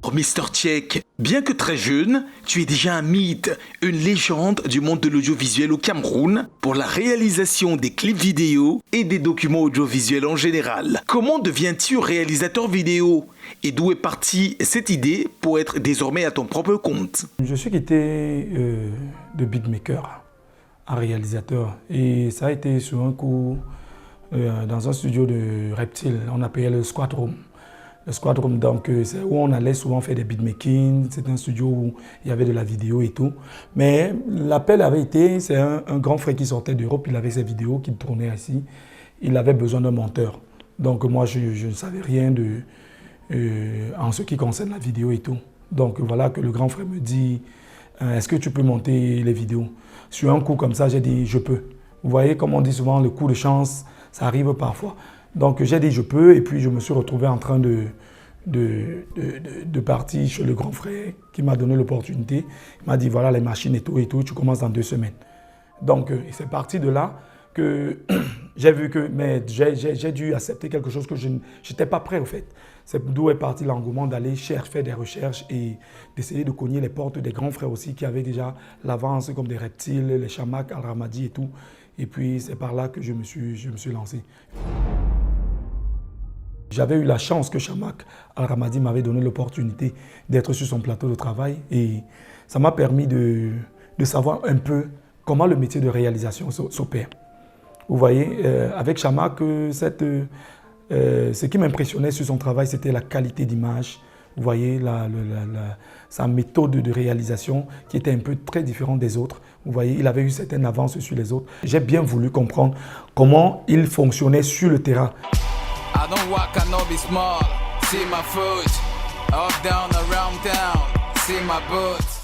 Oh, Mr. Tchèque, bien que très jeune, tu es déjà un mythe, une légende du monde de l'audiovisuel au Cameroun pour la réalisation des clips vidéo et des documents audiovisuels en général. Comment deviens-tu réalisateur vidéo et d'où est partie cette idée pour être désormais à ton propre compte? Je suis quitté de beatmaker à réalisateur et ça a été sur un coup dans un studio de Reptile, on appelait le Squad Room. Le Squad Room, donc, c'est où on allait souvent faire des beatmaking. C'est un studio où il y avait de la vidéo et tout. Mais l'appel avait été, c'est un grand frère qui sortait d'Europe, il avait ses vidéos qui tournaient ici. Il avait besoin d'un monteur. Donc moi, je ne savais rien en ce qui concerne la vidéo et tout. Donc voilà que le grand frère me dit, est-ce que tu peux monter les vidéos? Sur un coup comme ça, j'ai dit, je peux. Vous voyez, comme on dit souvent, le coup de chance, ça arrive parfois. Donc j'ai dit je peux et puis je me suis retrouvé en train de partir chez le grand frère qui m'a donné l'opportunité. Il m'a dit voilà les machines et tout, tu commences dans 2 semaines. Donc c'est parti de là que j'ai vu que j'ai dû accepter quelque chose que je n'étais pas prêt au fait. C'est d'où est parti l'engouement d'aller faire des recherches et d'essayer de cogner les portes des grands frères aussi qui avaient déjà l'avance comme des Reptiles, les Chamak, Al-Ramadi et tout. Et puis c'est par là que je me suis lancé. J'avais eu la chance que Chamak Al-Ramadi m'avait donné l'opportunité d'être sur son plateau de travail et ça m'a permis de savoir un peu comment le métier de réalisation s'opère. Vous voyez, avec Chamak, ce qui m'impressionnait sur son travail, c'était la qualité d'image. Vous voyez, sa méthode de réalisation qui était un peu très différente des autres. Vous voyez, il avait eu certaines avances sur les autres. J'ai bien voulu comprendre comment il fonctionnait sur le terrain. I don't walk, I know be small. See my foot, up, down, around town. See my boots.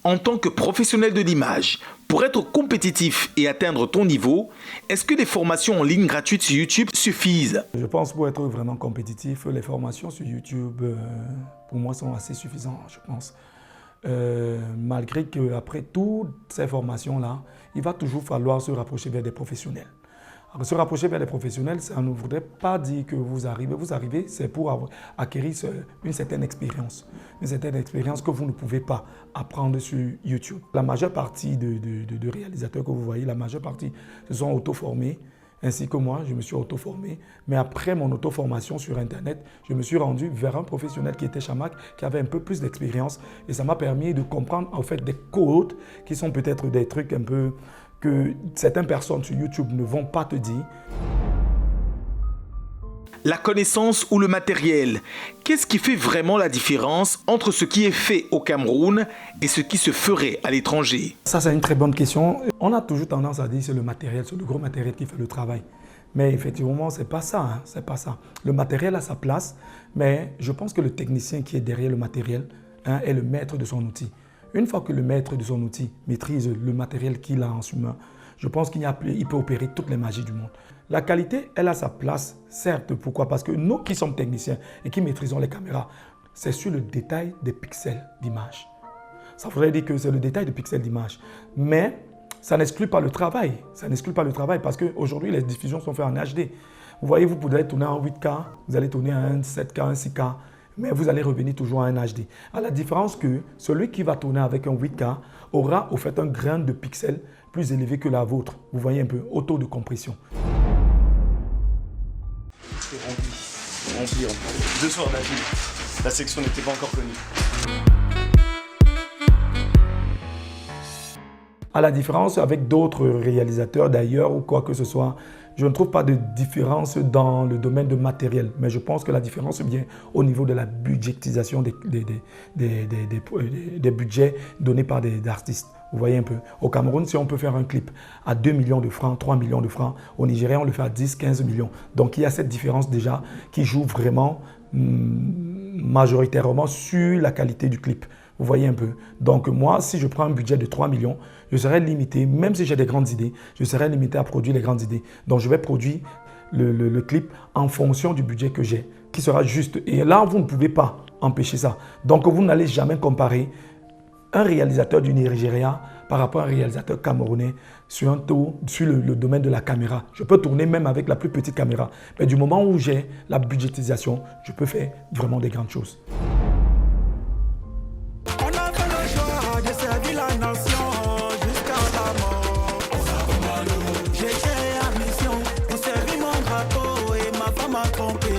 En tant que professionnel de l'image, pour être compétitif et atteindre ton niveau, est-ce que les formations en ligne gratuites sur YouTube suffisent? Je pense pour être vraiment compétitif, les formations sur YouTube, pour moi, sont assez suffisantes, je pense. Malgré qu'après toutes ces formations-là, il va toujours falloir se rapprocher vers des professionnels. Alors, se rapprocher vers les professionnels, ça ne voudrait pas dire que vous arrivez. Vous arrivez, c'est pour acquérir une certaine expérience. Une certaine expérience que vous ne pouvez pas apprendre sur YouTube. La majeure partie de réalisateurs que vous voyez, la majeure partie se sont auto-formés. Ainsi que moi, je me suis auto-formé. Mais après mon auto-formation sur Internet, je me suis rendu vers un professionnel qui était Chamak, qui avait un peu plus d'expérience. Et ça m'a permis de comprendre en fait des codes qui sont peut-être des trucs un peu que certaines personnes sur YouTube ne vont pas te dire. La connaissance ou le matériel, qu'est-ce qui fait vraiment la différence entre ce qui est fait au Cameroun et ce qui se ferait à l'étranger? Ça, c'est une très bonne question. On a toujours tendance à dire que c'est le matériel, c'est le gros matériel qui fait le travail. Mais effectivement, ce n'est pas ça, hein, c'est pas ça. Le matériel a sa place, mais je pense que le technicien qui est derrière le matériel est le maître de son outil. Une fois que le maître de son outil maîtrise le matériel qu'il a en sous main, je pense qu'il peut opérer toutes les magies du monde. La qualité, elle a sa place, certes. Pourquoi? Parce que nous qui sommes techniciens et qui maîtrisons les caméras, c'est sur le détail des pixels d'image. Ça voudrait dire que c'est le détail des pixels d'image. Mais ça n'exclut pas le travail. Ça n'exclut pas le travail parce qu'aujourd'hui, les diffusions sont faites en HD. Vous voyez, vous pouvez tourner en 8K, vous allez tourner en 7K, en 6K. Mais vous allez revenir toujours à un HD. À la différence que celui qui va tourner avec un 8K aura au fait un grain de pixels plus élevé que la vôtre. Vous voyez un peu, au taux de compression. C'est rempli. 2 soirs d'affilée. La section n'était pas encore connue. À la différence avec d'autres réalisateurs d'ailleurs ou quoi que ce soit, je ne trouve pas de différence dans le domaine de matériel. Mais je pense que la différence vient au niveau de la budgétisation des budgets donnés par des artistes. Vous voyez un peu. Au Cameroun, si on peut faire un clip à 2 millions de francs, 3 millions de francs, au Nigeria, on le fait à 10, 15 millions. Donc il y a cette différence déjà qui joue vraiment majoritairement sur la qualité du clip. Vous voyez un peu. Donc moi, si je prends un budget de 3 millions, je serai limité, même si j'ai des grandes idées, je serai limité à produire les grandes idées. Donc je vais produire le clip en fonction du budget que j'ai, qui sera juste. Et là, vous ne pouvez pas empêcher ça. Donc vous n'allez jamais comparer un réalisateur du Nigeria par rapport à un réalisateur camerounais sur le domaine de la caméra. Je peux tourner même avec la plus petite caméra. Mais du moment où j'ai la budgétisation, je peux faire vraiment des grandes choses. On a fait le choix de servir la nation jusqu'à la mort. J'ai créé la mission pour servir mon drapeau et ma femme a trompé.